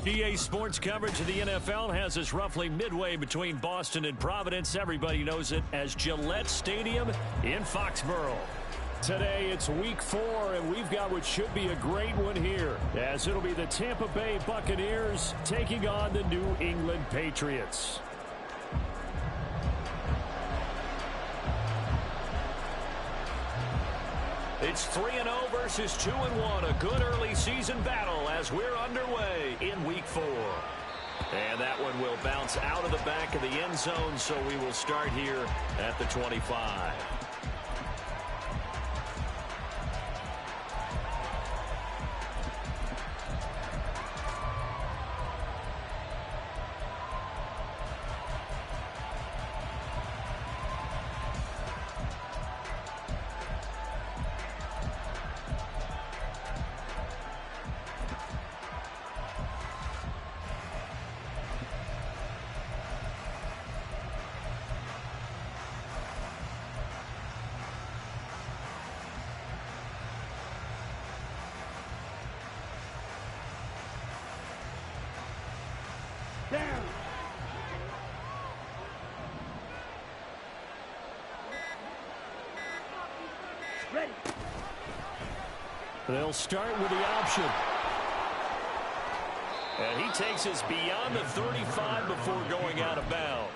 EA Sports coverage of the NFL has us roughly midway between Boston and Providence. Everybody knows it as Gillette Stadium in Foxborough. Today it's week 4, and we've got what should be a great one here, as it'll be the Tampa Bay Buccaneers taking on the New England Patriots. It's 3-0 versus 2-1. A good early season battle as we're underway in week 4. And that one will bounce out of the back of the end zone, so we will start here at the 25. Ready. They'll start with the option. And he takes us beyond the 35 before going out of bounds.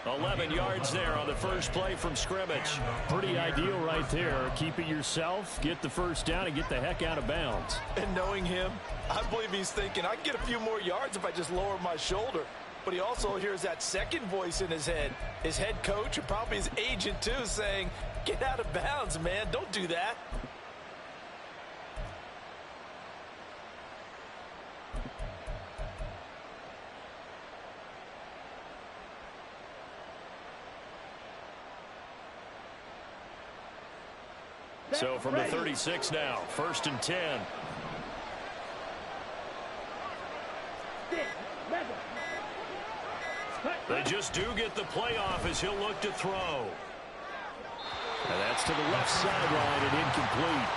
11 yards there on the first play from scrimmage. Pretty ideal right there. Keep it yourself, get the first down, and get the heck out of bounds. And knowing him, I believe he's thinking, I can get a few more yards if I just lower my shoulder. But he also hears that second voice in his head. His head coach, or probably his agent too, saying, get out of bounds, man. Don't do that. So from the 36 now, 1st and 10. They just do get the playoff as he'll look to throw. And that's to the left sideline and incomplete.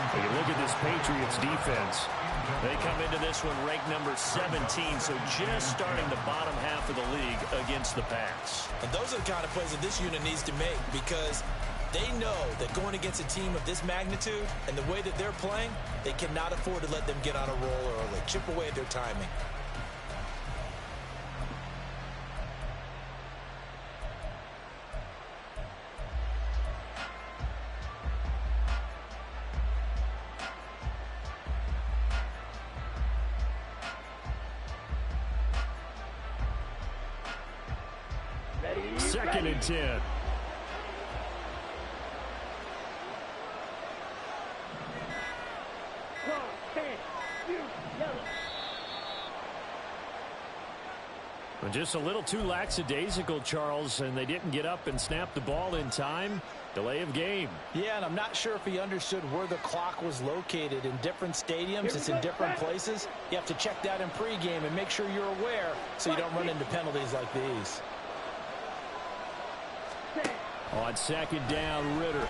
Take a look at this Patriots defense. They come into this one ranked number 17, so just starting the bottom half of the league against the pass. And those are the kind of plays that this unit needs to make, because they know that going against a team of this magnitude and the way that they're playing, they cannot afford to let them get on a roll early. Chip away at their timing. Second and 10. Just a little too lackadaisical, Charles, and they didn't get up and snap the ball in time. Delay of game. Yeah, and I'm not sure if he understood where the clock was located. In different stadiums, it's in different places. You have to check that in pregame and make sure you're aware so you don't run into penalties like these. On second down, Ritter.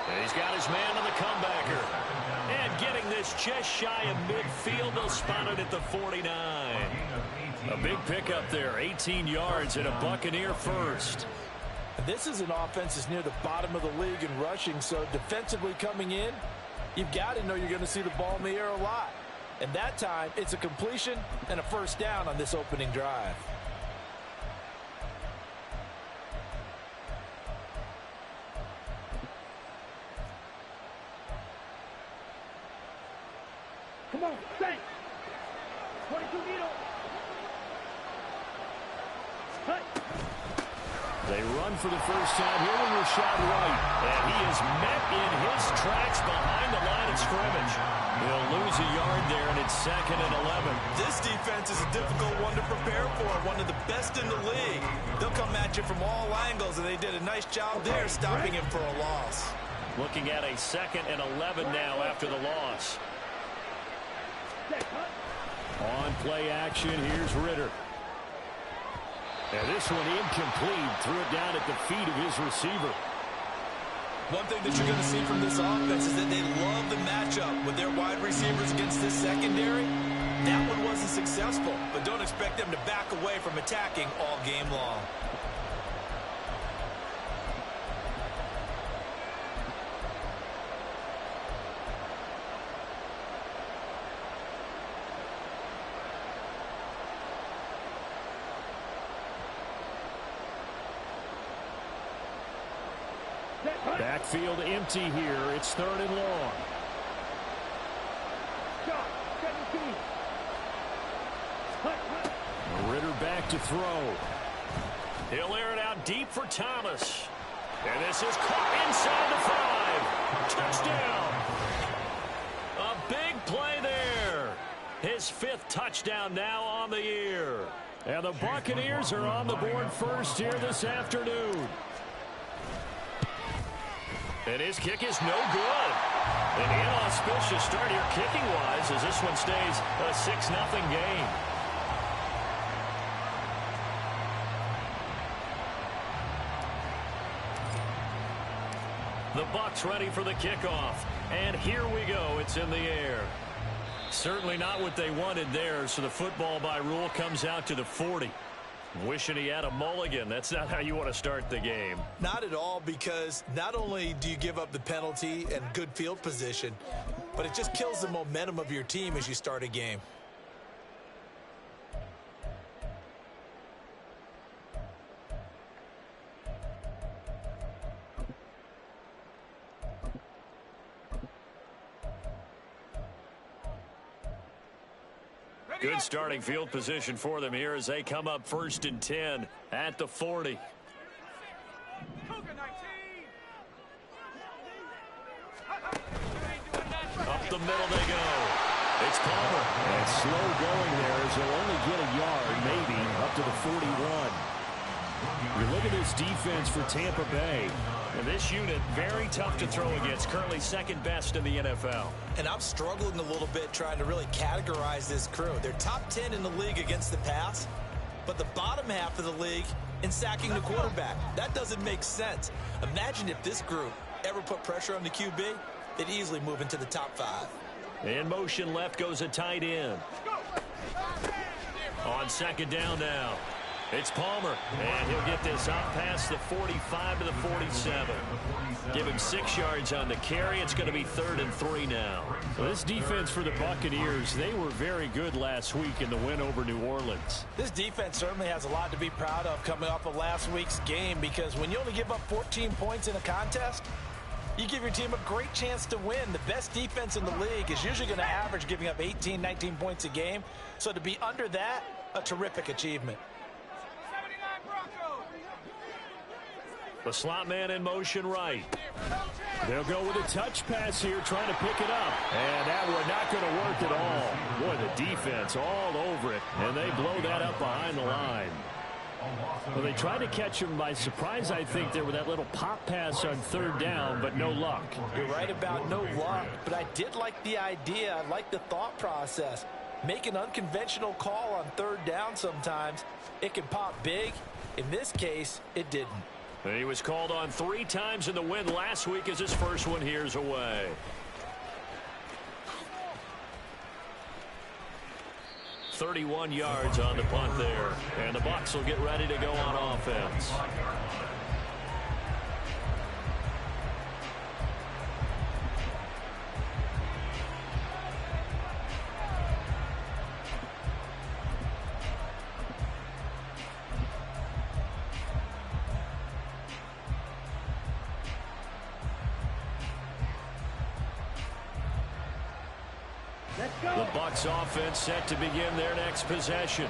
And he's got his man on the comebacker. And getting this just shy of midfield, they'll spot it at the 49. A big pickup there, 18 yards and a Buccaneer first. This is an offense that's near the bottom of the league in rushing, so defensively coming in, you've got to know you're going to see the ball in the air a lot. And that time, it's a completion and a first down on this opening drive. Come on, bang! 22 needle. Cut. They run for the first time here with Rashad White. And he is met in his tracks behind the line of scrimmage. He'll lose a yard there, and it's 2nd and 11. This defense is a difficult one to prepare for, one of the best in the league. They'll come at you from all angles, and they did a nice job there stopping him for a loss. Looking at a 2nd and 11 now after the loss. On play action, here's Ritter. And this one incomplete. Threw it down at the feet of his receiver. One thing that you're going to see from this offense is that they love the matchup with their wide wide receivers against this secondary, that one wasn't successful, but don't expect them to back away from attacking all game long. Backfield empty here. It's 3rd and long. Ritter back to throw. He'll air it out deep for Thomas. And this is caught inside the 5. Touchdown. A big play there. His 5th touchdown now on the year. And the Buccaneers are on the board first here this afternoon. And his kick is no good. An inauspicious start here kicking-wise as this one stays a 6-0 game. The Bucs ready for the kickoff. And here we go. It's in the air. Certainly not what they wanted there, so the football by rule comes out to the 40. Wishing he had a mulligan. That's not how you want to start the game. Not at all, because not only do you give up the penalty and good field position, but it just kills the momentum of your team as you start a game. Good starting field position for them here as they come up 1st and 10 at the 40. Up the middle they go. It's Palmer. And slow going there as he'll only get a yard, maybe, up to the 41. You look at this defense for Tampa Bay. And this unit, very tough to throw against. Currently 2nd best in the NFL. And I'm struggling a little bit trying to really categorize this crew. They're top 10 in the league against the pass, but the bottom half of the league in sacking the quarterback. That doesn't make sense. Imagine if this group ever put pressure on the QB, they'd easily move into the top 5. In motion left goes a tight end. On 2nd down now. It's Palmer, and he'll get this up past the 45 to the 47. Give him 6 yards on the carry. It's going to be 3rd and 3 now. So this defense for the Buccaneers, they were very good last week in the win over New Orleans. This defense certainly has a lot to be proud of coming off of last week's game, because when you only give up 14 points in a contest, you give your team a great chance to win. The best defense in the league is usually going to average giving up 18, 19 points a game. So to be under that, a terrific achievement. The slot man in motion right. They'll go with a touch pass here, trying to pick it up. And that one not going to work at all. Boy, the defense all over it. And they blow that up behind the line. Well, they tried to catch him by surprise, I think, there with that little pop pass on 3rd down, but no luck. You're right about no luck, but I did like the idea. I like the thought process. Make an unconventional call on 3rd down sometimes. It can pop big. In this case, it didn't. And he was called on 3 times in the win last week as his first one here's away. .31 yards on the punt there. And the Bucs will get ready to go on offense. The Bucs offense set to begin their next possession.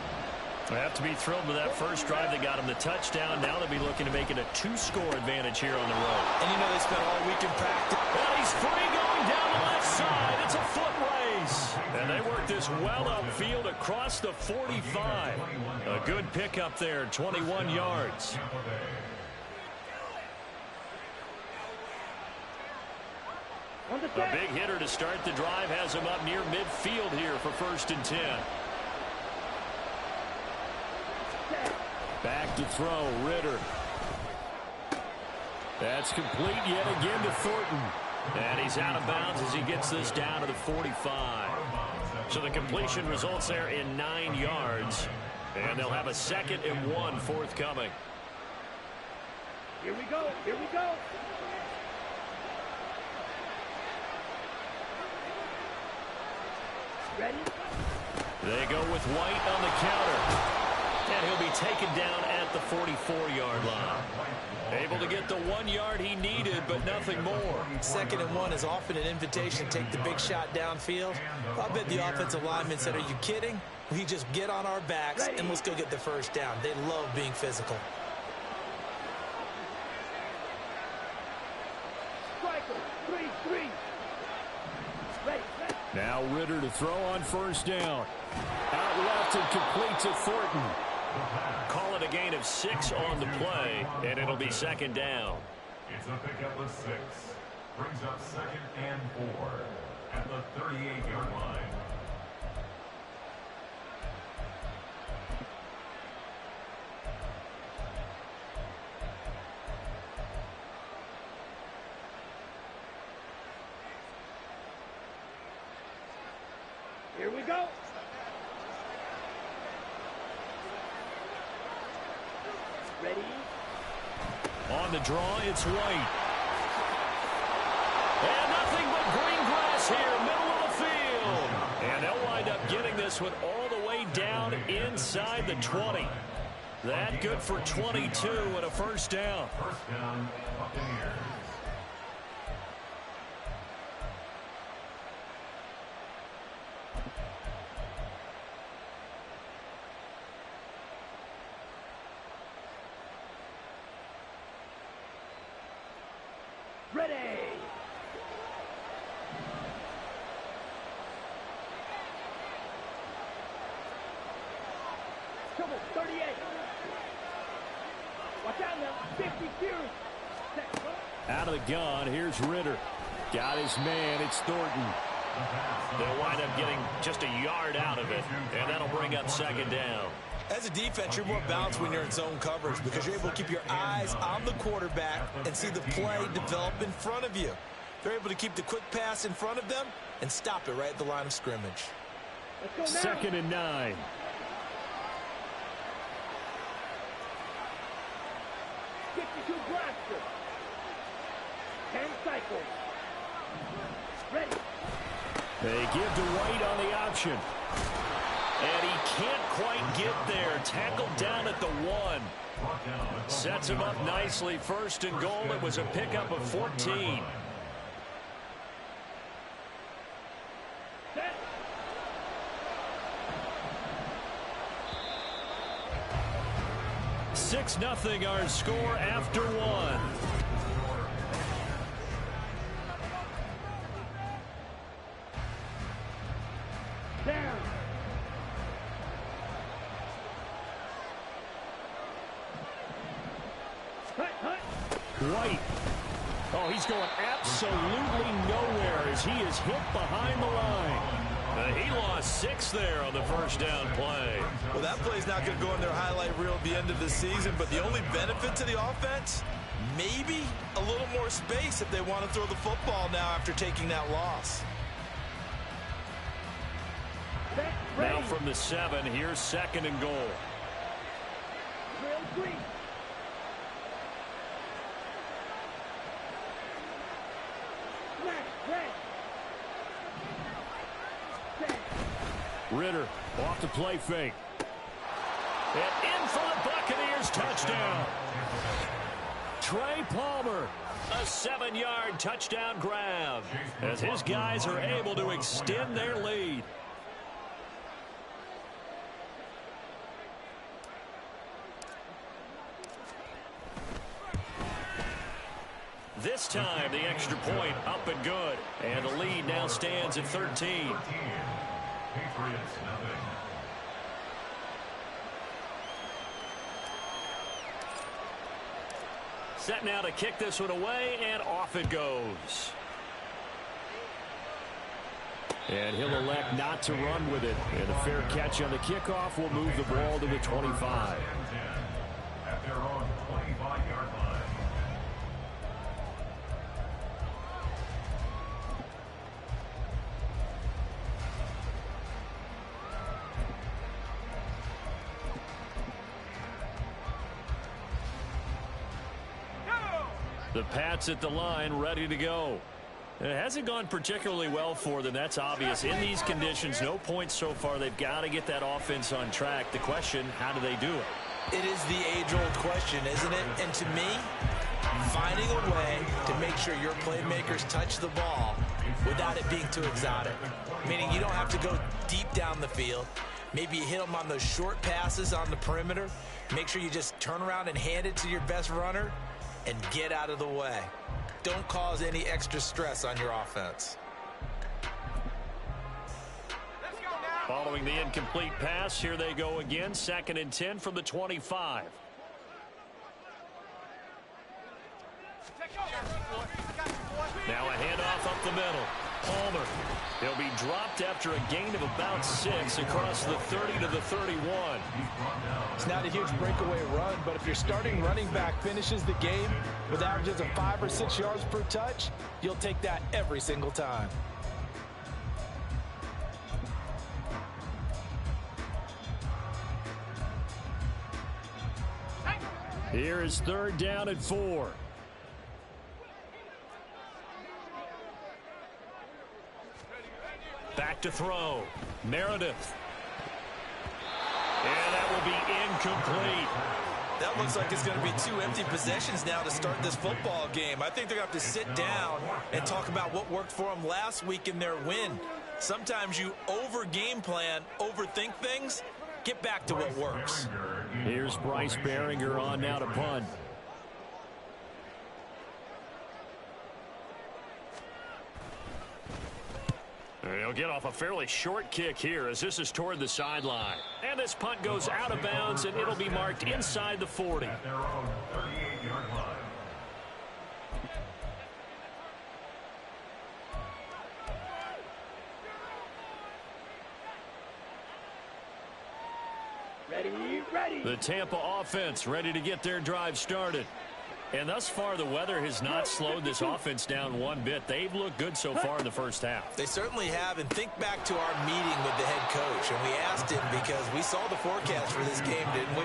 They have to be thrilled with that first drive that got them the touchdown. Now they'll be looking to make it a 2-score advantage here on the road. And you know they spent all week in practice. And he's free going down the left side. It's a foot race. And they work this well upfield across the 45. A good pickup there, 21 yards. A big hitter to start the drive has him up near midfield here for 1st and 10. Back to throw, Ritter. That's complete yet again to Thornton. And he's out of bounds as he gets this down to the 45. So the completion results there in 9 yards. And they'll have a 2nd and 1 forthcoming. Here we go. Here we go. Ready? They go with White on the counter. And he'll be taken down at the 44-yard line. Able to get the 1 yard he needed, but nothing more. 2nd and 1 is often an invitation to take the big shot downfield. I bet the offensive lineman said, are you kidding? We just get on our backs and let's go get the first down. They love being physical. Striker, 3-3. Ready. Now Ritter to throw on first down. Out left and completes it Thornton. Call it a gain of 6 on the play, and it'll be 2nd down. It's a pickup of 6. Brings up 2nd and 4 at the 38-yard line. Here we go. Ready? On the draw, it's White. And nothing but green grass here, middle of the field. And they'll wind up getting this one all the way down inside the 20. That good for 22 and a first down. First down, Buccaneers. Ready. Trouble, 38. Watch out now, 50 series. Out of the gun, here's Ritter. Got his man, it's Thornton. They'll wind up getting just a yard out of it, and that'll bring up 2nd down. As a defense, you're more balanced when you're in zone coverage because you're able to keep your eyes on the quarterback and see the play develop in front of you. They're able to keep the quick pass in front of them and stop it right at the line of scrimmage. Let's go now. 2nd and 9. Blaster. 10 cycles. Ready. They give to White on the option. And he can't quite get there. Tackled down at the 1. Sets him up nicely. 1st and goal. It was a pickup of 14. Set. 6-0 our score after 1. Down. White. Oh, he's going absolutely nowhere as he is hit behind the line. He lost 6 there on the first down play. Well, that play's not going to go in their highlight reel at the end of the season, but the only benefit to the offense, maybe a little more space if they want to throw the football now after taking that loss. Now from the 7, here's 2nd and goal. Trail 3. Ritter off the play fake. And in for the Buccaneers touchdown. Trey Palmer. A 7-yard touchdown grab as his guys are able to extend their lead. This time the extra point up and good. And the lead now stands at 13. Patriots, nothing. Set now to kick this one away, and off it goes. And he'll elect not to run with it. And a fair catch on the kickoff will move the ball to the 25. At their own 25-yard line. The Pats at the line, ready to go. It hasn't gone particularly well for them. That's obvious. In these conditions, no points so far. They've got to get that offense on track. The question, how do they do it? It is the age-old question, isn't it? And to me, finding a way to make sure your playmakers touch the ball without it being too exotic. Meaning you don't have to go deep down the field. Maybe you hit them on those short passes on the perimeter. Make sure you just turn around and hand it to your best runner and get out of the way. Don't cause any extra stress on your offense. Following the incomplete pass, here they go again. 2nd and 10 from the 25. Now a handoff up the middle. Palmer. He'll be dropped after a gain of about 6 across the 30 to the 31. It's not a huge breakaway run, but if your starting running back finishes the game with averages of 5 or 6 yards per touch, you'll take that every single time. Here is 3rd down and 4. Back to throw. Meredith. And that will be incomplete. That looks like it's going to be 2 empty possessions now to start this football game. I think they're going to have to sit down and talk about what worked for them last week in their win. Sometimes you over-game plan, overthink things. Get back to what works. Here's Bryce Behringer on now to punt. He'll get off a fairly short kick here as this is toward the sideline. And this punt goes out of bounds, and it'll be marked inside the 40. At their own 38-yard line. Ready. The Tampa offense ready to get their drive started. And thus far, the weather has not slowed this offense down one bit. They've looked good so far in the first half. They certainly have, and think back to our meeting with the head coach, and we asked him because we saw the forecast for this game, didn't we?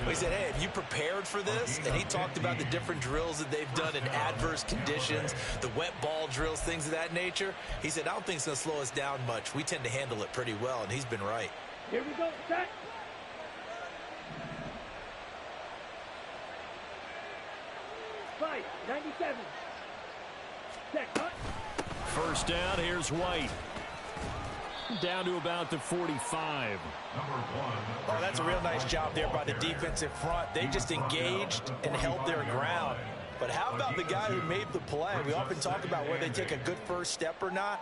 We said, hey, have you prepared for this? And he talked about the different drills that they've done in adverse conditions, the wet ball drills, things of that nature. He said, I don't think it's going to slow us down much. We tend to handle it pretty well, and he's been right. Here we go. Set. Fight. 97. Set. Cut. First down, here's White. Down to about the 45. Oh, that's a real nice job there by the defensive front. They just engaged and held their ground. But how about the guy who made the play? We often talk about whether they take a good first step or not.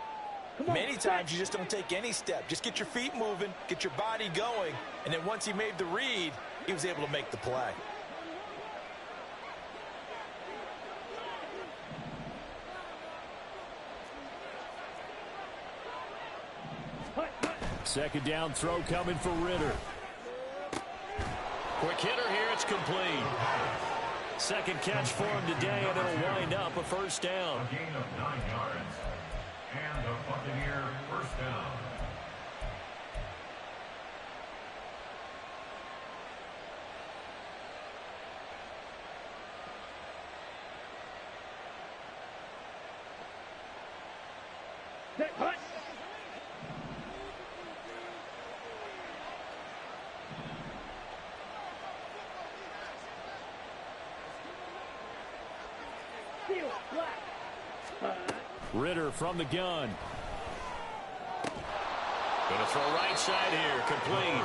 Many times you just don't take any step. Just get your feet moving, get your body going, and then once he made the read, he was able to make the play. Second down throw coming for Ritter. Quick hitter here, it's complete. Second catch for him today, and it'll wind up a first down. A gain of 9 yards. And a Buccaneer first down. Set. Cut. Seal. Black. Ritter from the gun. Going to throw right side here, complete.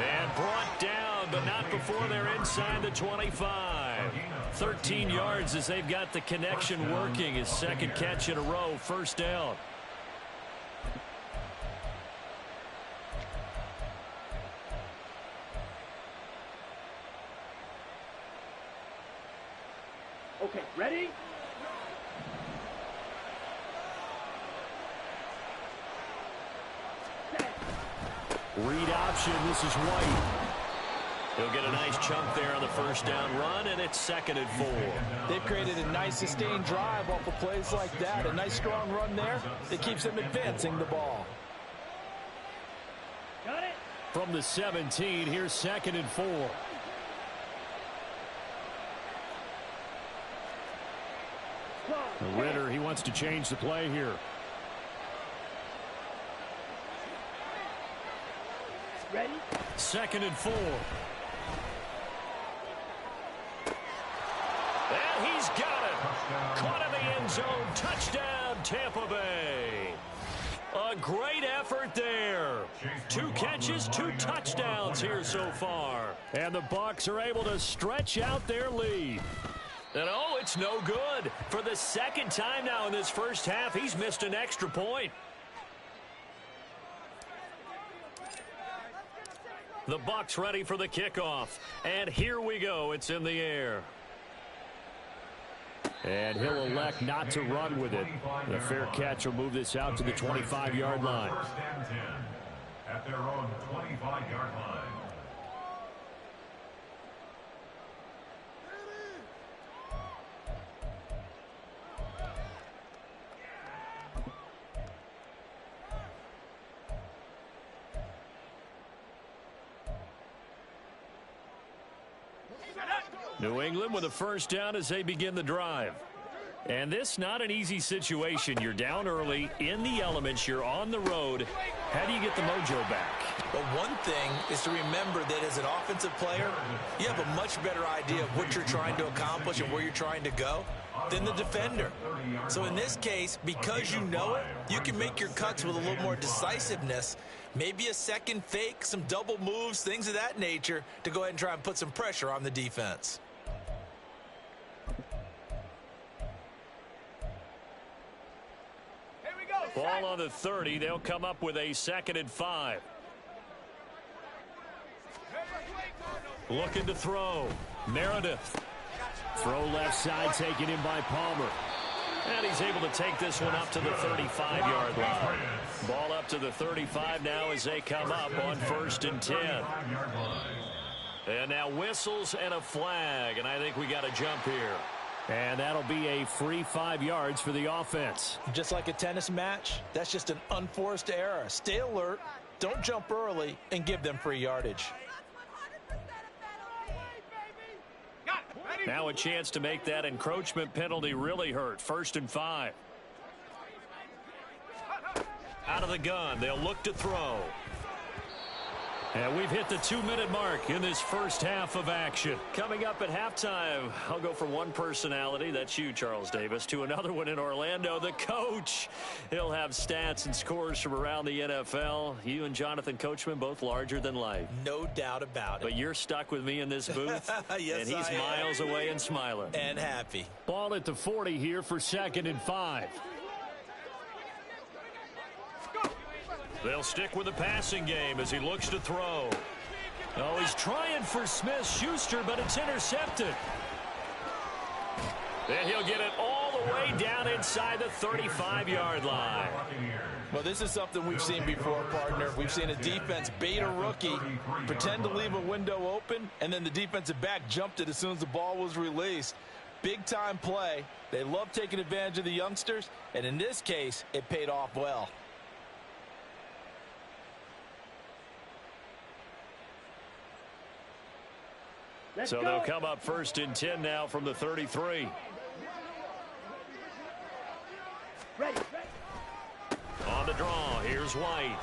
And brought down, but not before they're inside the 25. 13 yards as they've got the connection working. His second catch in a row, first down. Okay, ready? Read option, this is White. He'll get a nice chunk there on the first down run, and it's 2nd and 4. They've created a nice sustained drive off of plays like that. A nice strong run there that keeps them advancing the ball. Got it. From the 17, here's 2nd and 4. wants to change the play here. Ready? 2nd and 4. And he's got it. Caught in the end zone. Touchdown, Tampa Bay. A great effort there. 2 catches, 2 touchdowns here so far. And the Bucs are able to stretch out their lead. And oh, it's no good. For the 2nd time now in this first half, he's missed an extra point. The Bucs ready for the kickoff. And here we go. It's in the air. And he'll elect not to run with it. The fair catch will move this out to the 25-yard line. First and 10 at their own 25-yard line. New England with a first down as they begin the drive. And this not an easy situation. You're down early, in the elements, you're on the road. How do you get the mojo back? But one thing is to remember that as an offensive player, you have a much better idea of what you're trying to accomplish and where you're trying to go than the defender. So in this case, because you know it, you can make your cuts with a little more decisiveness. Maybe a second fake, some double moves, things of that nature to go ahead and try and put some pressure on the defense. Ball on the 30. They'll come up with a 2nd and 5. Looking to throw. Meredith. Throw left side taken in by Palmer. And he's able to take this one up to the 35-yard line. Ball up to the 35 now as they come up on 1st and 10. And now whistles and a flag. And I think we got a jump here. And that'll be a free 5 yards for the offense. Just like a tennis match, that's just an unforced error. Stay alert, don't jump early, and give them free yardage. Now a chance to make that encroachment penalty really hurt. 1st and 5. Out of the gun, they'll look to throw. And we've hit the 2-minute mark in this first half of action. Coming up at halftime, I'll go from one personality, that's you, Charles Davis, to another one in Orlando, the coach. He'll have stats and scores from around the NFL. You and Jonathan Coachman, both larger than life. No doubt about it. But you're stuck with me in this booth, yes, and he's miles away and smiling. And happy. Ball at the 40 here for 2nd and 5. They'll stick with the passing game as he looks to throw. Oh, he's trying for Smith-Schuster, but it's intercepted. Then he'll get it all the way down inside the 35-yard line. Well, this is something we've seen before, partner. We've seen a defense bait a rookie, pretend to leave a window open, and then the defensive back jumped it as soon as the ball was released. Big-time play. They love taking advantage of the youngsters, and in this case, it paid off well. So they'll come up 1st and 10 now from the 33. Ready. On the draw, here's White.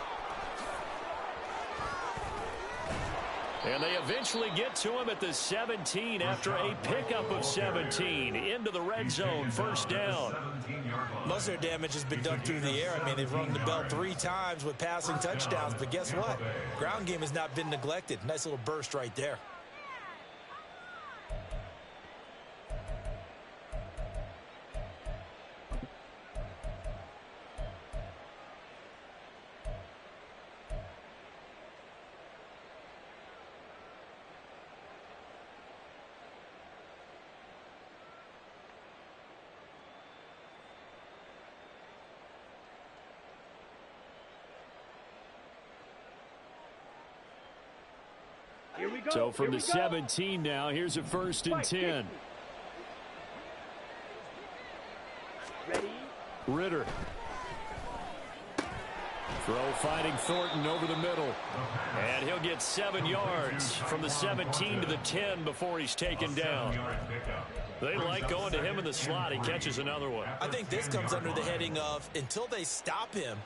And they eventually get to him at the 17 after a pickup of 17 into the red zone. 1st down. Most of their damage has been done through the air. I mean, they've rung the bell 3 times with passing touchdowns, but guess what? Ground game has not been neglected. Nice little burst right there. Here we go. So from the 17 now, here's a 1st and 10. Ready. Ritter. Throw fighting Thornton over the middle. And he'll get 7 yards from the 17 to the 10 before he's taken down. They like going to him in the slot. He catches another one. I think this comes under the heading of until they stop him,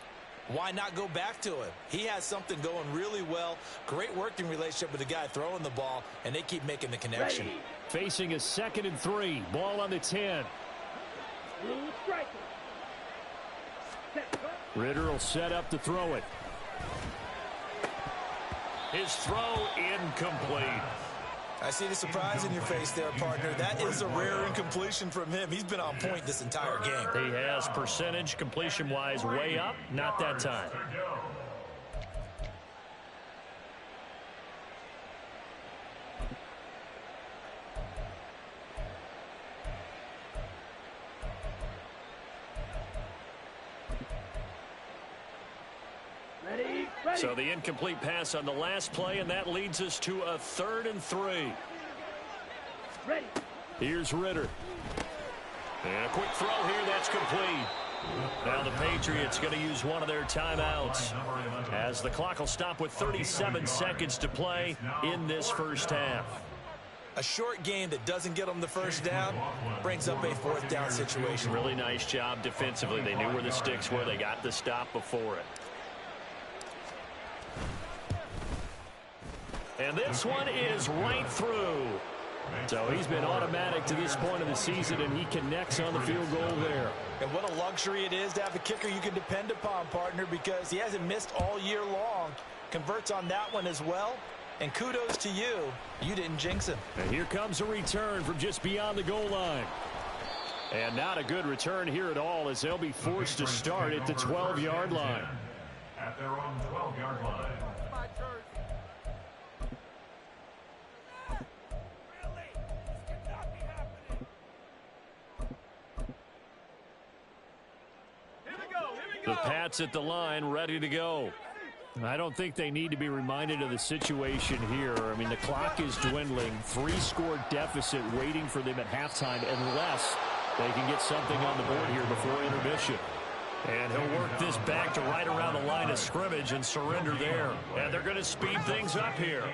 why not go back to him? He has something going really well. Great working relationship with the guy throwing the ball, and they keep making the connection. Ready. Facing a 2nd and 3. Ball on the 10. Blue striker. Set, go. Ritter will set up to throw it. His throw incomplete. I see the surprise in your face there, partner. That is a rare incompletion from him. He's been on point this entire game. He has percentage completion-wise way up. Not that time. Ready, ready. So the incomplete pass on the last play, and that leads us to a 3rd and 3. Ready. Here's Ritter. And a quick throw here, that's complete. Now the Patriots going to use one of their timeouts as the clock will stop with 37 seconds to play in this first half. A short game that doesn't get them the first down brings up a 4th down situation. Really nice job defensively. They knew where the sticks were. They got the stop before it. And this one is right through. So he's been automatic to this point of the season, and he connects on the field goal there. And what a luxury it is to have a kicker you can depend upon, partner, because he hasn't missed all year long. Converts on that one as well. And kudos to you. You didn't jinx him. And here comes a return from just beyond the goal line. And not a good return here at all, as they'll be forced to start at the 12-yard line. At their own 12-yard line. The Pats at the line, ready to go. I don't think they need to be reminded of the situation here. I mean, the clock is dwindling. 3-score deficit waiting for them at halftime unless they can get something on the board here before intermission. And he'll work this back to right around the line of scrimmage and surrender there. And they're going to speed things up here.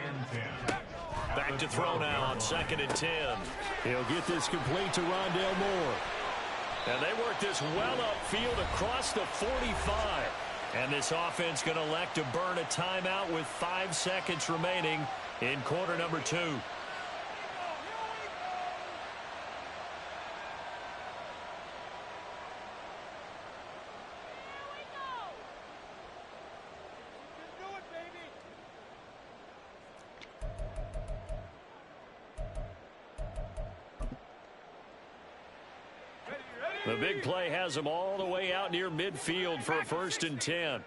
Back to throw now on 2nd and 10. He'll get this complete to Rondale Moore. And they work this well upfield across the 45. And this offense going to elect to burn a timeout with 5 seconds remaining in quarter number 2. The big play has them all the way out near midfield for a 1st and 10.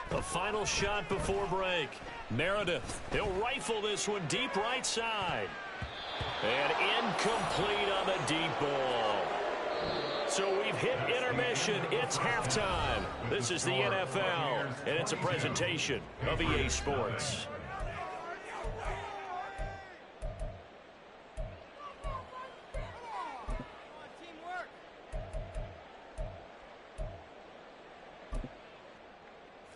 The final shot before break. Meredith, he'll rifle this one deep right side. And incomplete on the deep ball. So we've hit intermission. It's halftime. This is the NFL, and it's a presentation of EA Sports.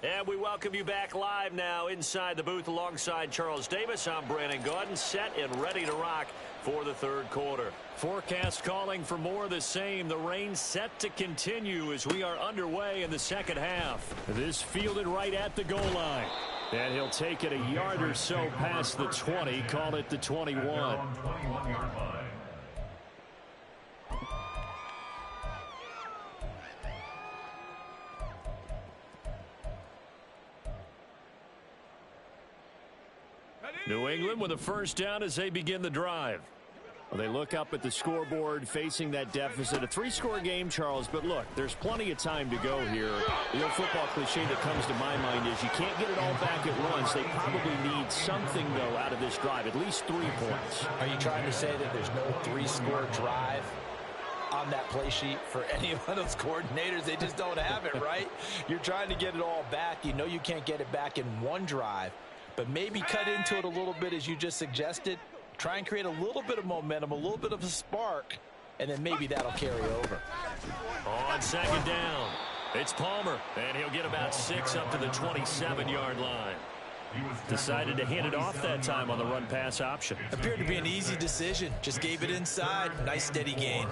And we welcome you back live now inside the booth alongside Charles Davis. I'm Brandon Gaudin, set and ready to rock for the 3rd quarter. Forecast calling for more of the same. The rain set to continue as we are underway in the 2nd half. This fielded right at the goal line. And he'll take it a yard or so past the 20, call it the 21. 21-yard line. New England with a 1st down as they begin the drive. Well, they look up at the scoreboard facing that deficit. A 3-score game, Charles, but look, there's plenty of time to go here. The old football cliche that comes to my mind is you can't get it all back at once. They probably need something, though, out of this drive, at least 3 points. Are you trying to say that there's no 3-score drive on that play sheet for any of those coordinators? They just don't have it, right? You're trying to get it all back. You know you can't get it back in one drive. But maybe cut into it a little bit as you just suggested. Try and create a little bit of momentum, a little bit of a spark, and then maybe that'll carry over. On 2nd down. It's Palmer, and he'll get about 6 up to the 27-yard line. Decided to hand it off that time on the run-pass option. Appeared to be an easy decision. Just gave it inside. Nice steady gain.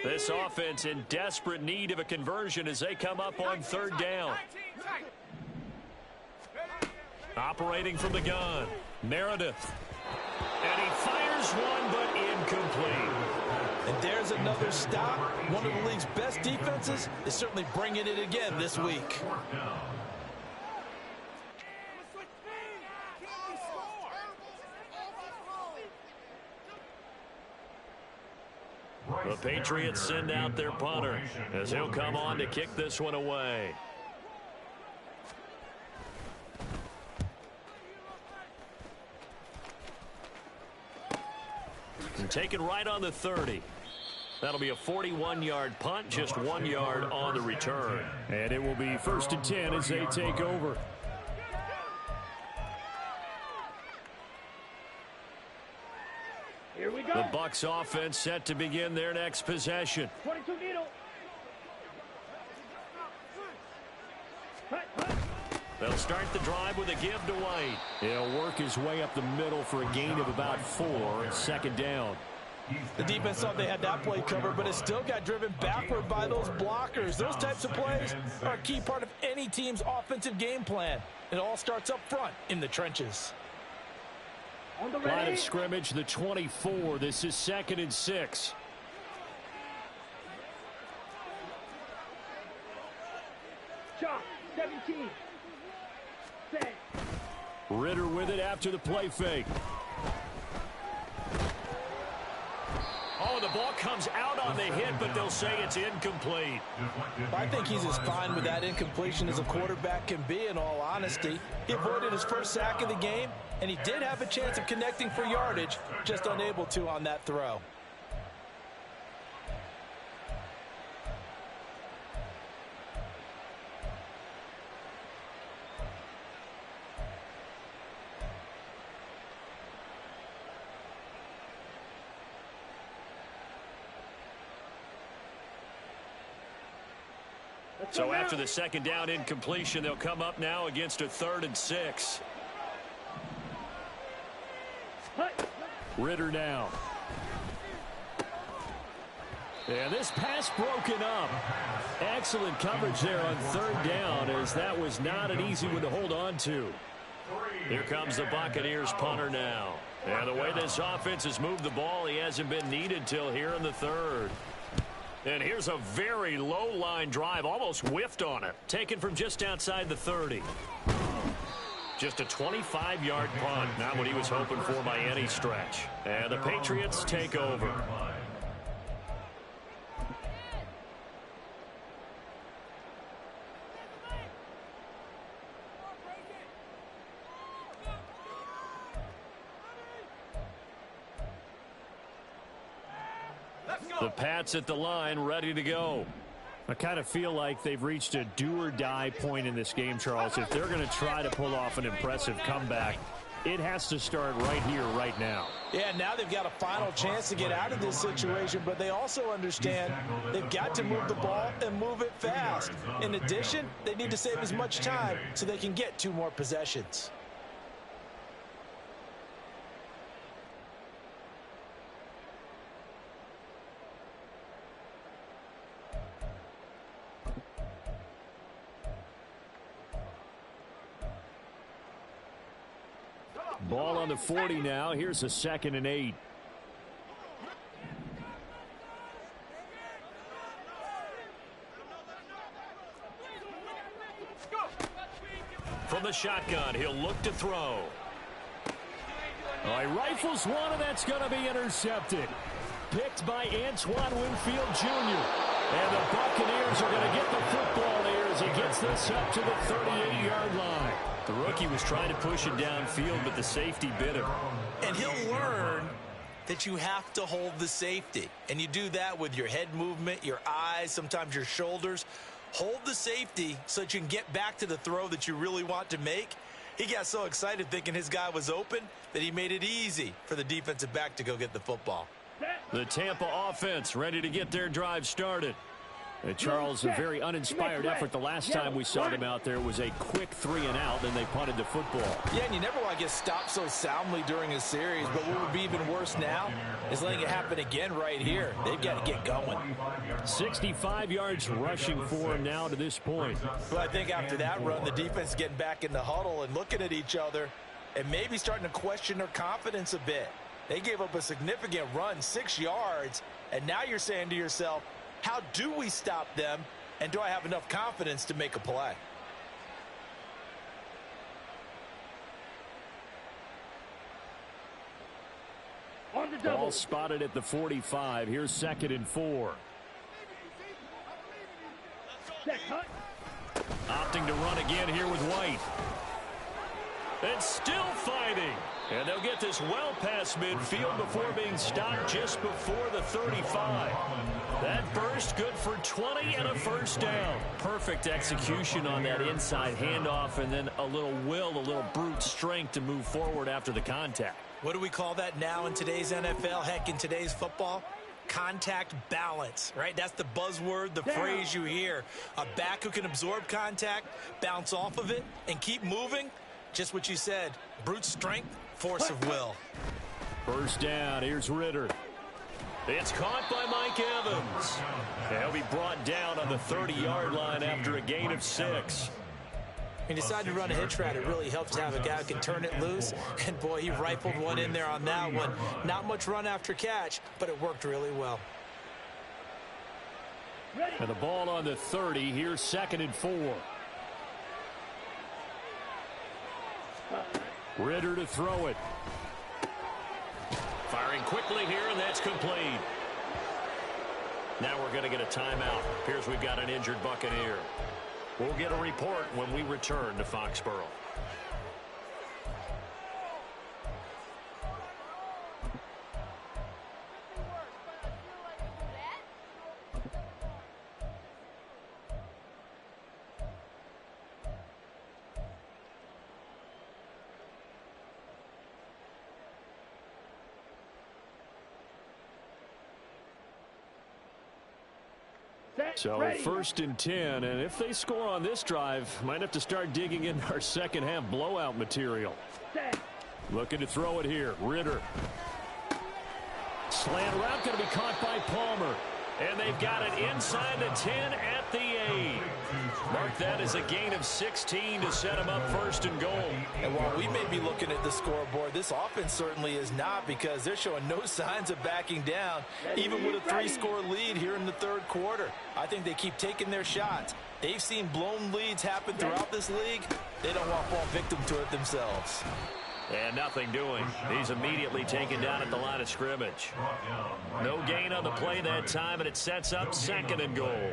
This offense in desperate need of a conversion as they come up on 3rd down. Operating from the gun, Meredith. And he fires one, but incomplete. And there's another stop. One of the league's best defenses is certainly bringing it again this week. The Patriots send out their punter as he'll come on to kick this one away. And taken right on the 30. That'll be a 41-yard punt, just 1 yard on the return. And it will be 1st and 10 as they take over. Here we go. The Bucs offense set to begin their next possession. 22 needle. They'll start the drive with a give to White. He'll work his way up the middle for a gain of about 4, 2nd down. The defense thought they had that play covered, but it still got driven backward by those blockers. Those types of plays are a key part of any team's offensive game plan. It all starts up front in the trenches. On the Line ready. of scrimmage, the 24. This is 2nd and 6. Shot. 17. Set. Ritter with it after the play fake. Oh, the ball comes out on the hit, but they'll say it's incomplete. I think he's as fine with that incompletion as a quarterback can be, in all honesty. He avoided his first sack of the game, and he did have a chance of connecting for yardage, just unable to on that throw. So after the 2nd down incompletion, they'll come up now against a 3rd and 6. Ritter now. And this pass broken up. Excellent coverage there on 3rd down, as that was not an easy one to hold on to. Here comes the Buccaneers punter now. And the way this offense has moved the ball, he hasn't been needed till here in the 3rd. And here's a very low line drive, almost whiffed on it. Taken from just outside the 30. Just a 25-yard punt, not what he was hoping for by any stretch. And the Patriots take over. The Pats at the line, ready to go. I kind of feel like they've reached a do-or-die point in this game, Charles. If they're going to try to pull off an impressive comeback, it has to start right here, right now. Yeah, now they've got a final chance to get out of this situation, but they also understand they've got to move the ball and move it fast. In addition, they need to save as much time so they can get 2 more possessions. Ball on the 40 now. Here's a 2nd and 8. From the shotgun, he'll look to throw. He rifles one, and that's going to be intercepted. Picked by Antoine Winfield Jr. And the Buccaneers are going to get the football there as he gets this up to the 38-yard line. The rookie was trying to push it downfield, but the safety bit him. And he'll learn that you have to hold the safety. And you do that with your head movement, your eyes, sometimes your shoulders. hold the safety so that you can get back to the throw that you really want to make. He got so excited thinking his guy was open that he made it easy for the defensive back to go get the football. The Tampa offense ready to get their drive started. Charles, a very uninspired effort the last time we saw them out there. It was a quick 3-and-out, then they punted the football. Yeah, and you never want to get stopped so soundly during a series, but what would be even worse now is letting it happen again right here. They've got to get going. 65 yards rushing for him now to this point. Well, I think after that run, the defense is getting back in the huddle and looking at each other and maybe starting to question their confidence a bit. They gave up a significant run, 6 yards, and now you're saying to yourself, how do we stop them, and do I have enough confidence to make a play? On the double. Ball spotted at the 45. Here's 2nd and 4. Check, cut. Opting to run again here with White. And still fighting. And they'll get this well past midfield before being stopped just before the 35. That burst good for 20 and a first down. Perfect execution on that inside handoff, and then a little will, a little brute strength to move forward after the contact. What do we call that now in today's NFL? Heck, in today's football? Contact balance, right? That's the buzzword, the phrase you hear. A back who can absorb contact, bounce off of it, and keep moving. Just what you said, brute strength, force of will. First down, here's Ritter. It's caught by Mike Evans. He'll be brought down on the 30-yard line after a gain of 6. He decided to run a hitch route. It really helps to have a guy who can turn it loose. And, boy, he rifled one in there on that one. Not much run after catch, but it worked really well. And the ball on the 30. Here's 2nd and 4. Ritter to throw it. Firing quickly here, and that's complete. Now we're going to get a timeout. Appears we've got an injured Buccaneer. We'll get a report when we return to Foxborough. So 1st and 10, and if they score on this drive, might have to start digging in our second half blowout material. Looking to throw it here. Ritter. Slant route going to be caught by Palmer. And they've got it inside the 10 at the 8. Mark that as a gain of 16 to set them up 1st and goal. And while we may be looking at the scoreboard, this offense certainly is not, because they're showing no signs of backing down, even with a 3-score lead here in the 3rd quarter. I think they keep taking their shots. They've seen blown leads happen throughout this league. They don't want to fall victim to it themselves. And nothing doing. He's immediately taken down at the line of scrimmage. No gain on the play that time, and it sets up 2nd and goal.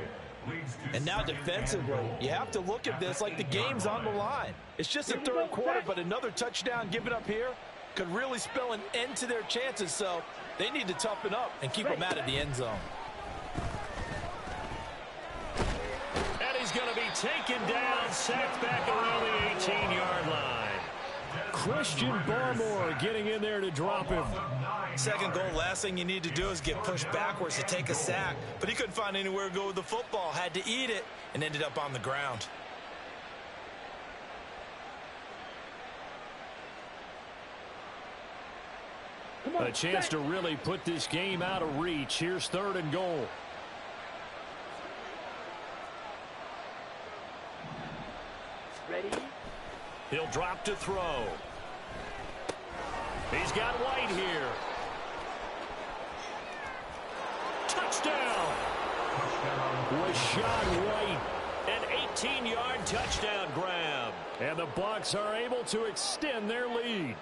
And now defensively, you have to look at this like the game's on the line. It's just the 3rd quarter, but another touchdown given up here could really spell an end to their chances, so they need to toughen up and keep them out of the end zone. And he's going to be taken down, sacked back around the 18-yard line. Christian Barmore getting in there to drop him. 2nd goal, last thing you need to do is get pushed backwards to take a sack. But he couldn't find anywhere to go with the football, had to eat it, and ended up on the ground. A chance to really put this game out of reach. Here's 3rd and goal. Ready? He'll drop to throw. He's got White here. Touchdown! Rashad White, an 18-yard touchdown grab. And the Bucs are able to extend their lead.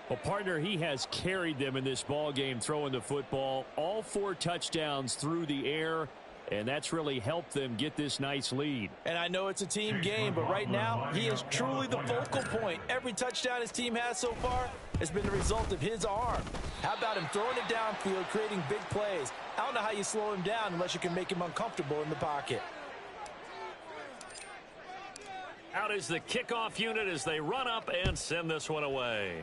Well, partner, he has carried them in this ball game throwing the football. All 4 touchdowns through the air. And that's really helped them get this nice lead. And I know it's a team game, but right now, he is truly the focal point. Every touchdown his team has so far has been the result of his arm. How about him throwing it downfield, creating big plays? I don't know how you slow him down unless you can make him uncomfortable in the pocket. Out is the kickoff unit as they run up and send this one away.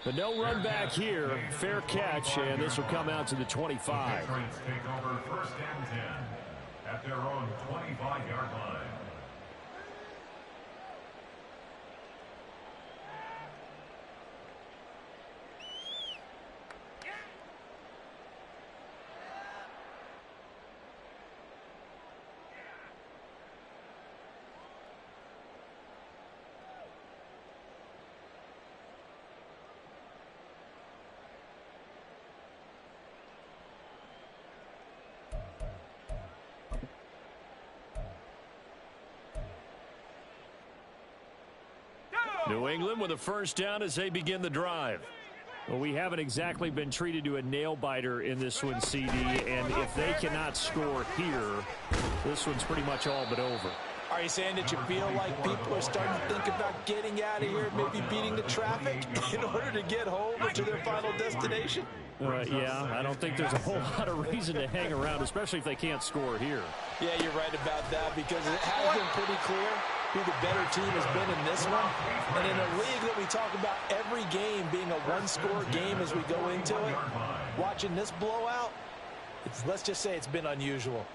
But no run back here. Fair catch, and this will come out to the 25. The Patriots take over 1st and 10 at their own 25-yard line. New England with a first down as they begin the drive. Well, we haven't exactly been treated to a nail-biter in this one, CD, and if they cannot score here, this one's pretty much all but over. Are you saying that you feel like people are starting to think about getting out of here, maybe beating the traffic in order to get home or to their final destination? Yeah, I don't think there's a whole lot of reason to hang around, especially if they can't score here. Yeah, you're right about that because it has been pretty clear who the better team has been in this one. And in a league that we talk about every game being a one-score game as we go into it, watching this blowout, let's just say it's been unusual.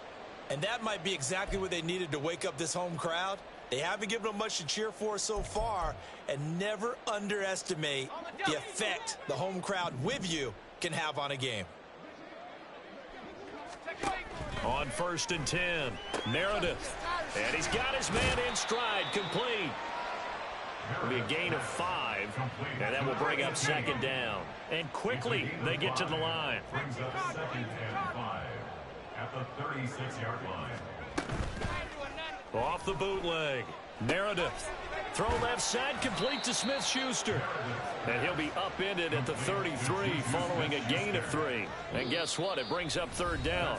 And that might be exactly what they needed to wake up this home crowd. They haven't given them much to cheer for so far, and never underestimate the effect the home crowd with you can have on a game. On 1st and 10, Meredith. And he's got his man in stride, complete. It'll be a gain of 5, and that will bring up 2nd down. And quickly, they get to the line. Brings up 2nd and 5 at the 36-yard line. Off the bootleg, Meredith. Throw left side, complete to Smith-Schuster. And he'll be upended at the 33 following a gain of 3. And guess what? It brings up 3rd down.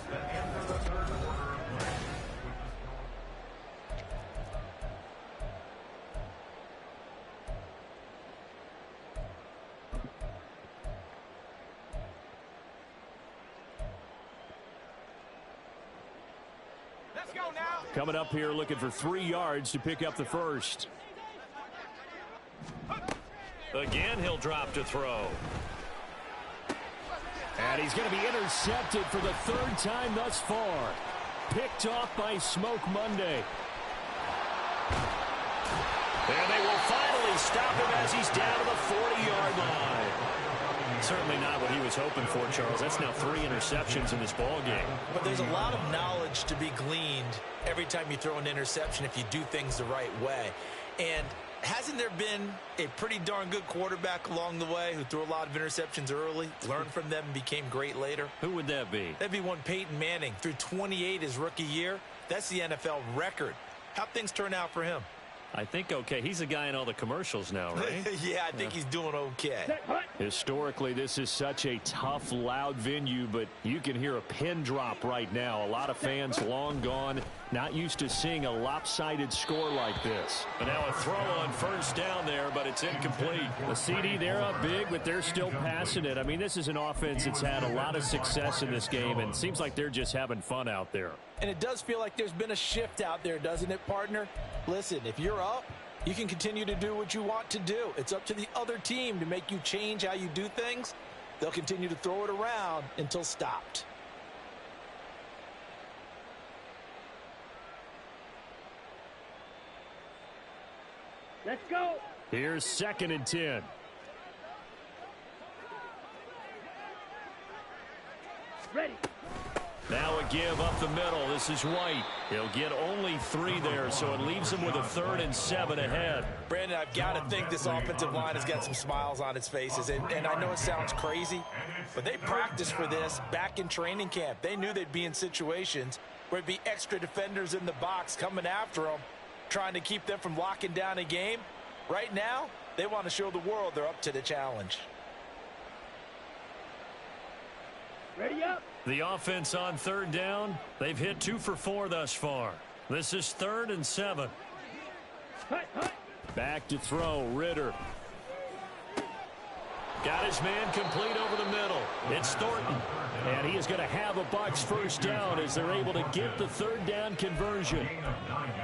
Let's go now. Coming up here looking for 3 yards to pick up the first. Again, he'll drop to throw. And he's going to be intercepted for the 3rd time thus far. Picked off by Smoke Monday. And they will finally stop him as he's down to the 40-yard line. Certainly not what he was hoping for, Charles. That's now 3 interceptions in this ball game. But there's a lot of knowledge to be gleaned every time you throw an interception if you do things the right way. And hasn't there been a pretty darn good quarterback along the way who threw a lot of interceptions early, learned from them, and became great later? Who would that be? That'd be one Peyton Manning. Threw 28 his rookie year. That's the NFL record. How'd things turn out for him? I think okay. He's a guy in all the commercials now, right? Yeah, I think he's doing okay. Historically, this is such a tough, loud venue, but you can hear a pin drop right now. A lot of fans long gone, not used to seeing a lopsided score like this. And now a throw on 1st down there, but it's incomplete. The CD, they're up big, but they're still passing it. I mean, this is an offense that's had a lot of success in this game, and it seems like they're just having fun out there. And it does feel like there's been a shift out there, doesn't it, partner? Listen, if you're up, you can continue to do what you want to do. It's up to the other team to make you change how you do things. They'll continue to throw it around until stopped. Let's go. Here's 2nd and 10. Ready. Now a give up the middle. This is White. He'll get only 3 there, so it leaves him with a 3rd and 7 ahead. Brandon, I've got to think this offensive line has got some smiles on its faces. And I know it sounds crazy, but they practiced for this back in training camp. They knew they'd be in situations where it'd be extra defenders in the box coming after them, trying to keep them from locking down a game. Right now, they want to show the world they're up to the challenge. Ready up. The offense on 3rd down, they've hit 2 for 4 thus far. This is 3rd and 7. Back to throw, Ritter. Got his man complete over the middle. It's Thornton. And he is going to have a Bucs first down as they're able to get the third down conversion.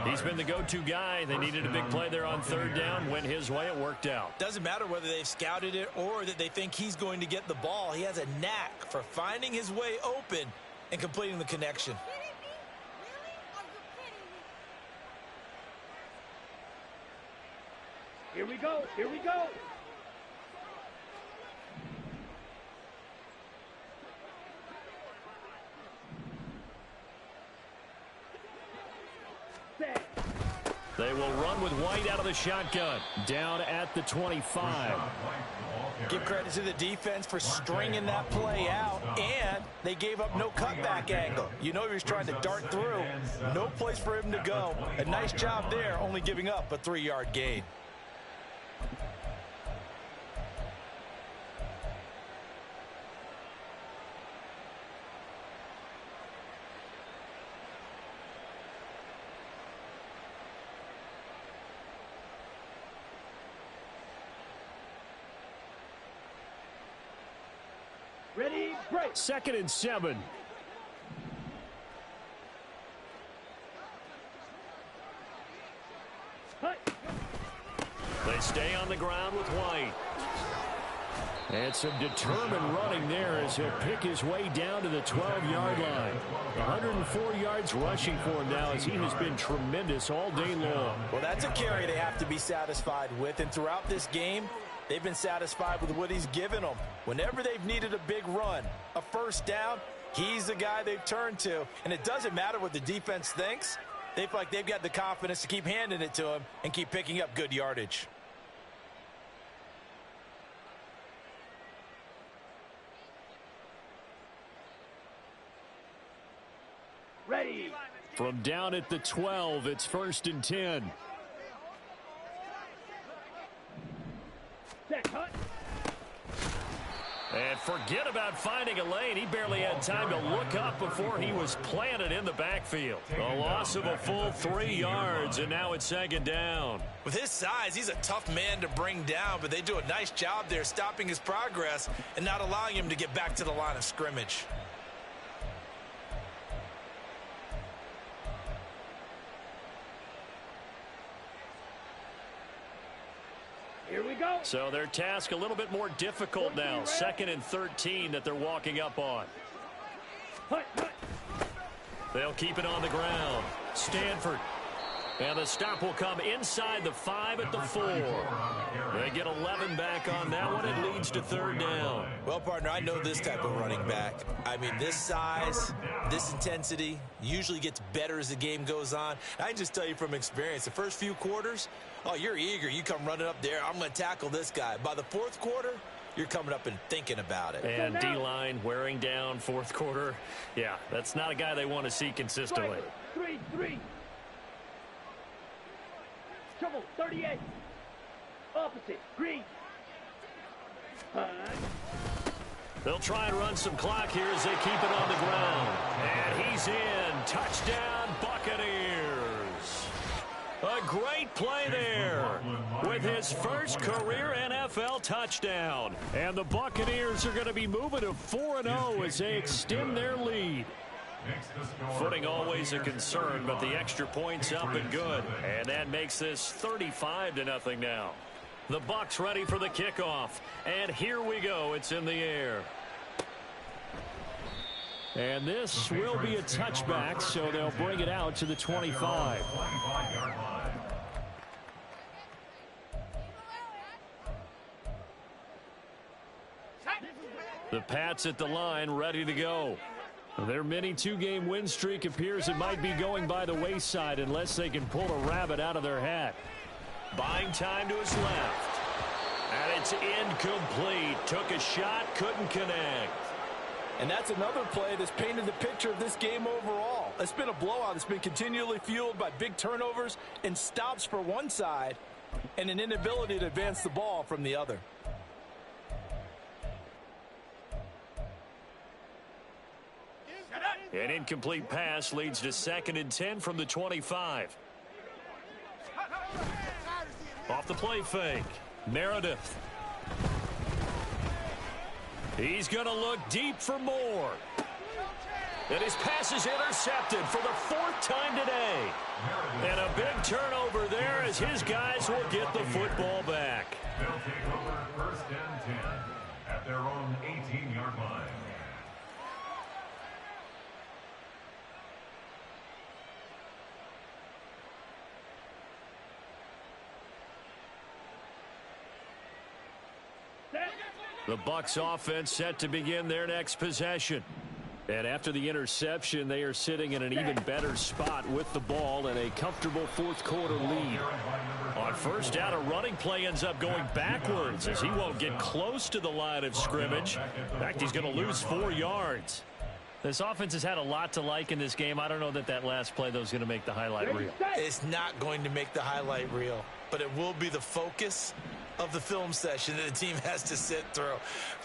He's been the go-to guy. They needed a big play there on third down. Went his way. It worked out. Doesn't matter whether they've scouted it or that they think he's going to get the ball. He has a knack for finding his way open and completing the connection. Here we go. Here we go. They will run with White out of the shotgun. Down at the 25. Give credit to the defense for stringing that play out, and they gave up no cutback angle. You know he was trying to dart through. No place for him to go. A nice job there, only giving up a 3-yard gain. Ready, break. 2nd and 7. Cut. They stay on the ground with White. And some determined running there as he'll pick his way down to the 12-yard line. 104 yards rushing for him now as he has been tremendous all day long. Well, that's a carry they have to be satisfied with, and throughout this game, they've been satisfied with what he's given them. Whenever they've needed a big run, a first down, he's the guy they've turned to. And it doesn't matter what the defense thinks. They feel like they've got the confidence to keep handing it to him and keep picking up good yardage. Ready. From down at the 12, it's 1st and 10. Set, cut. And forget about finding a lane. He barely had time to look up before he was planted in the backfield. A loss of a full 3 yards, and now it's 2nd down. With his size, he's a tough man to bring down, but they do a nice job there stopping his progress and not allowing him to get back to the line of scrimmage. Here we go. So their task a little bit more difficult now. 2nd and 13 that they're walking up on. Hut, hut. They'll keep it on the ground. Stanford. And the stop will come inside the 5 at the 4. They get 11 back on that one. It leads to 3rd down. Well, partner, I know this type of running back. I mean, this size, this intensity usually gets better as the game goes on. I can just tell you from experience, the first few quarters, oh, you're eager. You come running up there. I'm going to tackle this guy. By the 4th quarter, you're coming up and thinking about it. And D-line wearing down 4th quarter. Yeah, that's not a guy they want to see consistently. 3-3. Trouble, 38. Opposite, green. Hut. They'll try and run some clock here as they keep it on the ground. And he's in. Touchdown, Buccaneers. A great play there with his first career NFL touchdown. And the Buccaneers are going to be moving to 4-0 as they extend their lead. Footing always a concern, but the extra point's up and good. And that makes this 35-0 now. The Bucs ready for the kickoff. And here we go. It's in the air. And this will be a touchback, so they'll bring it out to the 25. The Pats at the line, ready to go. Their mini 2-game win streak appears it might be going by the wayside unless they can pull a rabbit out of their hat. Buying time to his left. And it's incomplete. Took a shot, couldn't connect. And that's another play that's painted the picture of this game overall. It's been a blowout. It's been continually fueled by big turnovers and stops for one side and an inability to advance the ball from the other. An incomplete pass leads to 2nd and 10 from the 25. Off the play fake. Meredith. He's going to look deep for more. And his pass is intercepted for the 4th time today. And a big turnover there as his guys will get the football back. They'll take over 1st and 10 at their own 18-yard line. The Bucs offense set to begin their next possession. And after the interception, they are sitting in an even better spot with the ball and a comfortable 4th quarter lead. On 1st down, a running play ends up going backwards as he won't get close to the line of scrimmage. In fact, he's going to lose 4 yards. This offense has had a lot to like in this game. I don't know that that last play, though, is going to make the highlight reel. It's not going to make the highlight reel, but it will be the focus of the film session that the team has to sit through.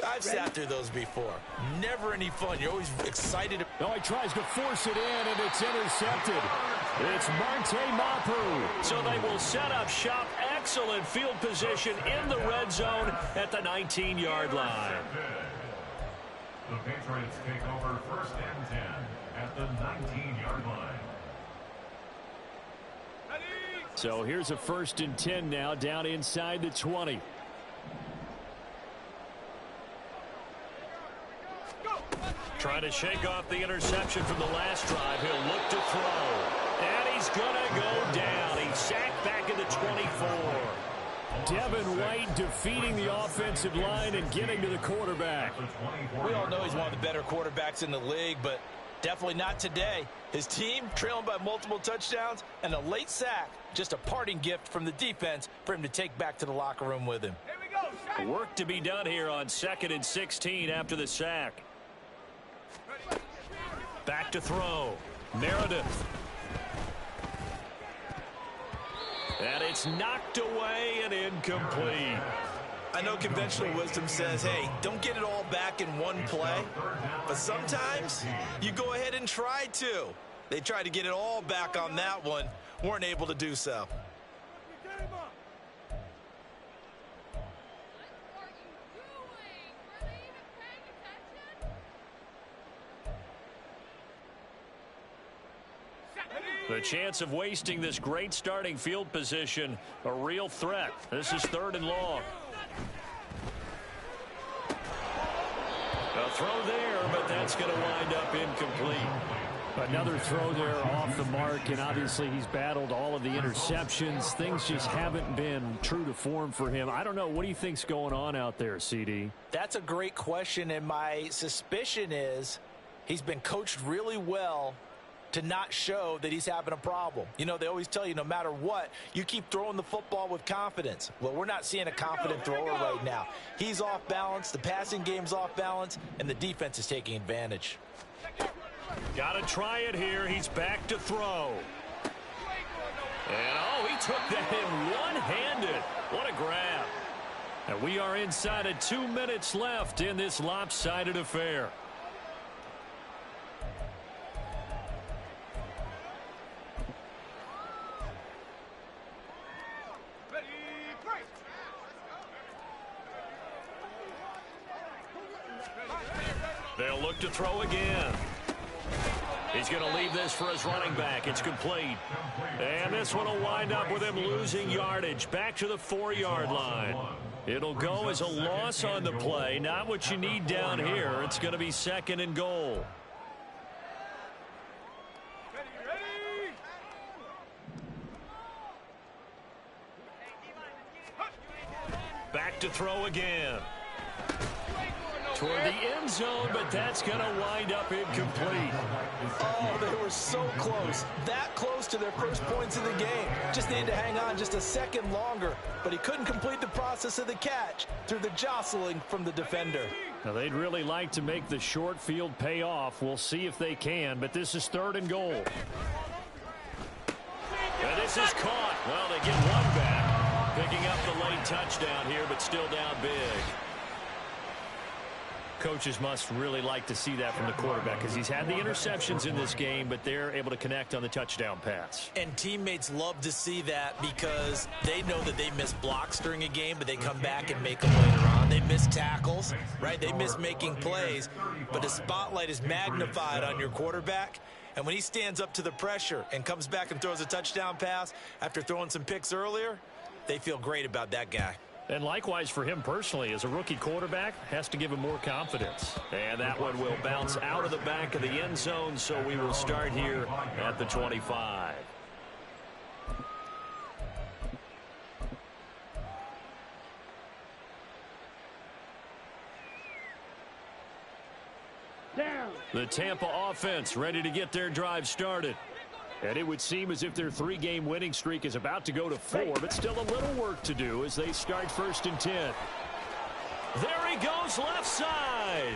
I've sat through those before. Never any fun. You're always excited. Oh, he tries to force it in, and it's intercepted. It's Marte Mapu. So they will set up shop. Excellent field position in the red zone at the 19-yard line. The Patriots take over 1st and 10 at the 19-yard line. So here's a 1st and 10 now, down inside the 20. Trying to shake off the interception from the last drive. He'll look to throw. And he's going to go down. He's sacked back at the 24. Devin White defeating the offensive line and getting to the quarterback. We all know he's one of the better quarterbacks in the league, but definitely not today. His team trailing by multiple touchdowns and a late sack. Just a parting gift from the defense for him to take back to the locker room with him. Here we go. Work to be done here on 2nd and 16 after the sack. Back to throw. Meredith. And it's knocked away and incomplete. I know conventional wisdom says, hey, don't get it all back in one play. But sometimes you go ahead and try to. They tried to get it all back on that one. Weren't able to do so. The chance of wasting this great starting field position, a real threat. This is 3rd and long. A throw there, but that's going to wind up incomplete. Another throw there off the mark, and obviously he's battled all of the interceptions. Things just haven't been true to form for him. I don't know. What do you think's going on out there, CD? That's a great question, and my suspicion is he's been coached really well to not show that he's having a problem. You know, they always tell you no matter what, you keep throwing the football with confidence. Well, we're not seeing a confident thrower right now. He's off balance, the passing game's off balance, and the defense is taking advantage. Got to try it here. He's back to throw. And, oh, he took that in one-handed. What a grab. And we are inside of 2 minutes left in this lopsided affair. They'll look to throw again. He's going to leave this for his running back. It's complete. And this one will wind up with him losing yardage back to the 4-yard line. It'll go as a loss on the play. Not what you need down here. It's going to be 2nd and goal. Back to throw again. Toward the end zone, but that's going to wind up incomplete. Oh, they were so close. That close to their first points of the game. Just needed to hang on just a second longer, but he couldn't complete the process of the catch through the jostling from the defender. Now, they'd really like to make the short field pay off. We'll see if they can, but this is 3rd and goal. And this is caught. Well, they get one back. Picking up the late touchdown here, but still down big. coaches must really like to see that from the quarterback because he's had the interceptions in this game, but they're able to connect on the touchdown pass. And teammates love to see that because they know that they miss blocks during a game, but they come back and make them later on. They miss tackles, right? They miss making plays, but the spotlight is magnified on your quarterback. And when he stands up to the pressure and comes back and throws a touchdown pass after throwing some picks earlier, they feel great about that guy. And likewise for him personally, as a rookie quarterback, has to give him more confidence. And that one will bounce out of the back of the end zone, so we will start here at the 25. Down. The Tampa offense ready to get their drive started. And it would seem as if their 3-game winning streak is about to go to 4, but still a little work to do as they start 1st and 10. There he goes, left side.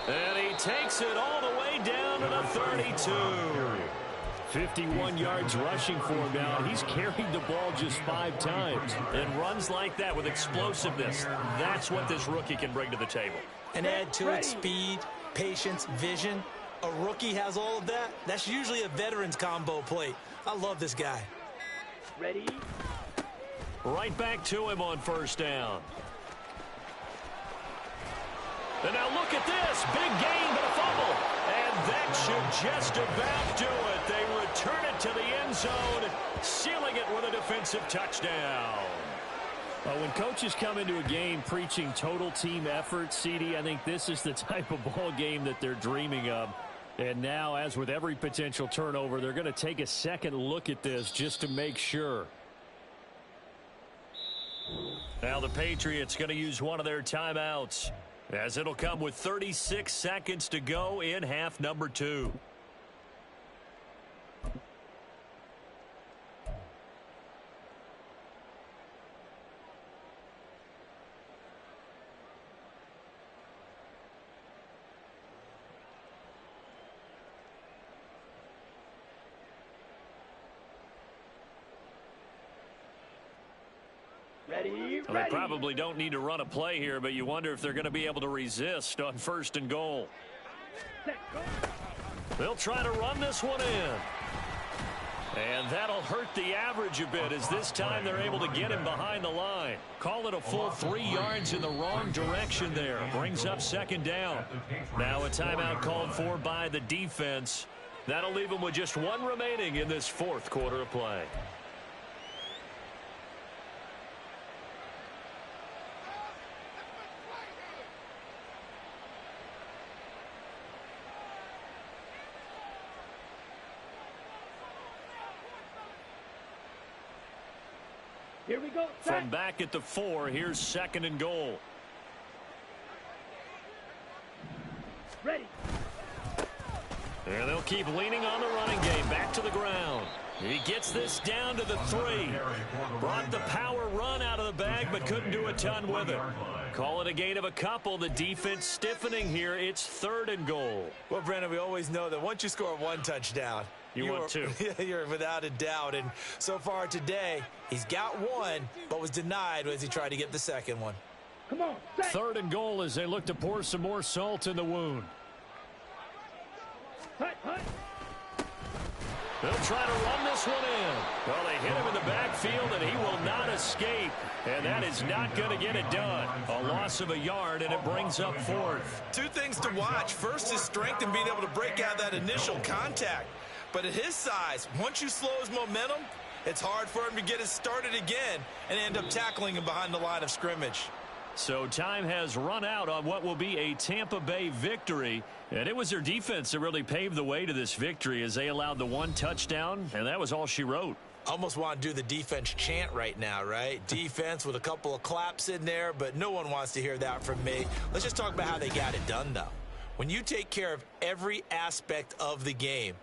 And he takes it all the way down to the 32. 51 yards rushing for him now. He's carried the ball just 5 times. And runs like that with explosiveness. That's what this rookie can bring to the table. And add to it speed, patience, vision. A rookie has all of that. That's usually a veteran's combo plate. I love this guy. Ready? Right back to him on 1st down. And now look at this. Big gain, but a fumble. And that should just about do it. They return it to the end zone, sealing it with a defensive touchdown. When coaches come into a game preaching total team effort, CD, I think this is the type of ball game that they're dreaming of. And now, as with every potential turnover, they're going to take a second look at this just to make sure. Now the Patriots going to use one of their timeouts, as it'll come with 36 seconds to go in half number 2. Well, they probably don't need to run a play here, but you wonder if they're going to be able to resist on 1st and goal. They'll try to run this one in. And that'll hurt the average a bit, as this time they're able to get him behind the line. Call it a full 3 yards in the wrong direction there. Brings up 2nd down. Now a timeout called for by the defense. That'll leave them with just 1 remaining in this 4th quarter of play. Here we go. From back at the 4, here's 2nd and goal. Ready. And they'll keep leaning on the running game. Back to the ground. He gets this down to the 3. Brought the power run out of the bag, but couldn't do a ton with it. Call it a gain of a couple. The defense stiffening here. It's 3rd and goal. Well, Brandon, we always know that once you score 1 touchdown, You want 2. You're without a doubt. And so far today, he's got 1, but was denied as he tried to get the 2nd one. Come on. 3rd and goal as they look to pour some more salt in the wound. Hut, hut. They'll try to run this one in. Well, they hit him in the backfield, and he will not escape. And that is not going to get it done. A loss of a yard, and it brings up 4th. 2 things to watch. First, his strength in being able to break out that initial contact. But at his size, once you slow his momentum, it's hard for him to get it started again and end up tackling him behind the line of scrimmage. So time has run out on what will be a Tampa Bay victory. And it was their defense that really paved the way to this victory as they allowed the 1 touchdown, and that was all she wrote. Almost want to do the defense chant right now, right? Defense with a couple of claps in there, but no one wants to hear that from me. Let's just talk about how they got it done, though. When you take care of every aspect of the game,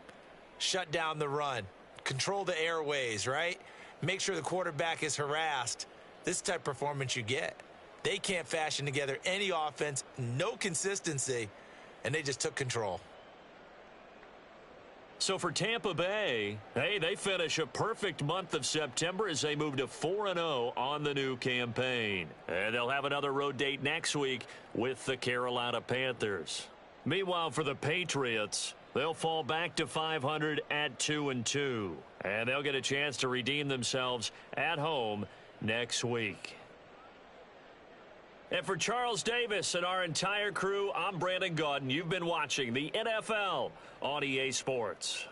shut down the run, control the airways, right? Make sure the quarterback is harassed. This type of performance you get. They can't fashion together any offense, no consistency, and they just took control. So for Tampa Bay, hey, they finish a perfect month of September as they move to 4-0 on the new campaign. And they'll have another road date next week with the Carolina Panthers. Meanwhile, for the Patriots, they'll fall back to 500 at 2-2. And they'll get a chance to redeem themselves at home next week. And for Charles Davis and our entire crew, I'm Brandon Gaudin. You've been watching the NFL on EA Sports.